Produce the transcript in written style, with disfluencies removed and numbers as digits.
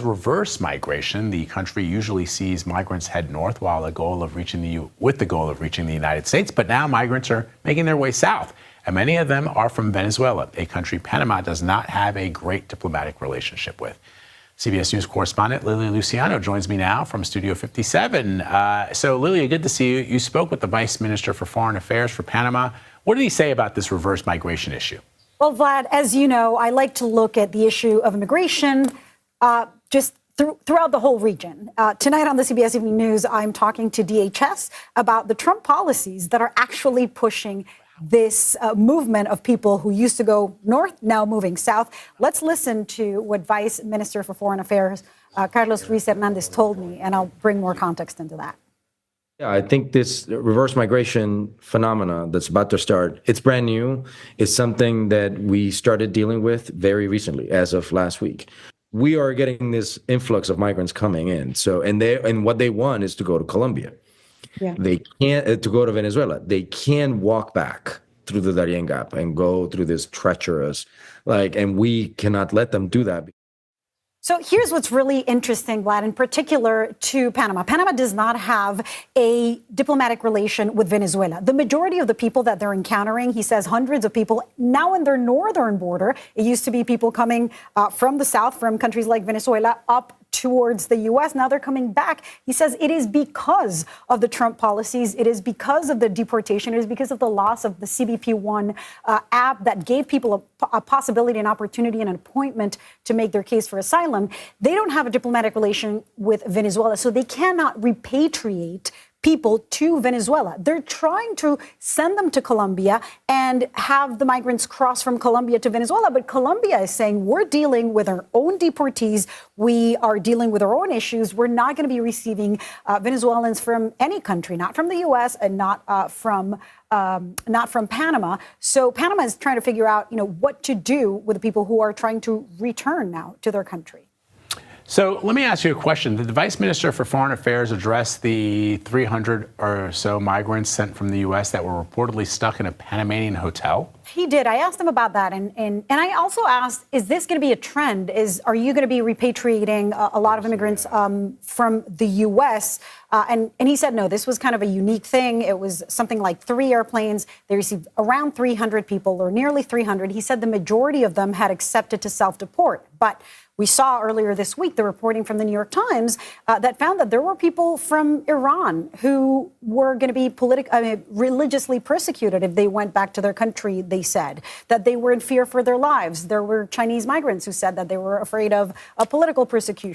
Reverse migration. The country usually sees migrants head north while the goal of reaching the United States. But now migrants are making their way south, and many of them are from Venezuela, a country Panama does not have a great diplomatic relationship with. CBS News correspondent Lily Luciano joins me now from Studio 57. So, Lily, good to see you. You spoke with the Vice Minister for Foreign Affairs for Panama. What did he say about this reverse migration issue? Well, Vlad, as you know, I like to look at the issue of immigration throughout the whole region. Tonight on the CBS Evening News, I'm talking to DHS about the Trump policies that are actually pushing this movement of people who used to go north, now moving south. Let's listen to what Vice Minister for Foreign Affairs, Carlos Ruiz Hernandez, told me, and I'll bring more context into that. Yeah, I think this reverse migration phenomena that's about to start, it's brand new. It's something that we started dealing with very recently, as of last week. We are getting this influx of migrants coming in. So, and what they want is to go to Colombia. Yeah. They can't to go to Venezuela. They can walk back through the Darien Gap and go through this treacherous, and we cannot let them do that. So here's what's really interesting, Vlad, in particular to Panama. Panama does not have a diplomatic relation with Venezuela. The majority of the people that they're encountering, he says hundreds of people now in their northern border. It used to be people coming from the south, from countries like Venezuela, up towards the U.S. Now they're coming back. He says it is because of the Trump policies. It is because of the deportation. It is because of the loss of the CBP-1 app that gave people a possibility, an opportunity, and an appointment to make their case for asylum. They don't have a diplomatic relation with Venezuela, so they cannot repatriate people to Venezuela. They're trying to send them to Colombia and have the migrants cross from Colombia to Venezuela. But Colombia is saying we're dealing with our own deportees. We are dealing with our own issues. We're not going to be receiving Venezuelans from any country, not from the U.S. and not from Panama. So Panama is trying to figure out, what to do with the people who are trying to return now to their country. So let me ask you a question. Did the Vice Minister for Foreign Affairs address the 300 or so migrants sent from the U.S. that were reportedly stuck in a Panamanian hotel? He did. I asked him about that. And I also asked, is this going to be a trend? Are you going to be repatriating a lot of immigrants from the U.S.? And he said, no, this was kind of a unique thing. It was something like 3 airplanes. They received around 300 people, or nearly 300. He said the majority of them had accepted to self-deport. But we saw earlier this week the reporting from the New York Times that found that there were people from Iran who were going to be religiously persecuted if they went back to their country. They said that they were in fear for their lives. There were Chinese migrants who said that they were afraid of a political persecution.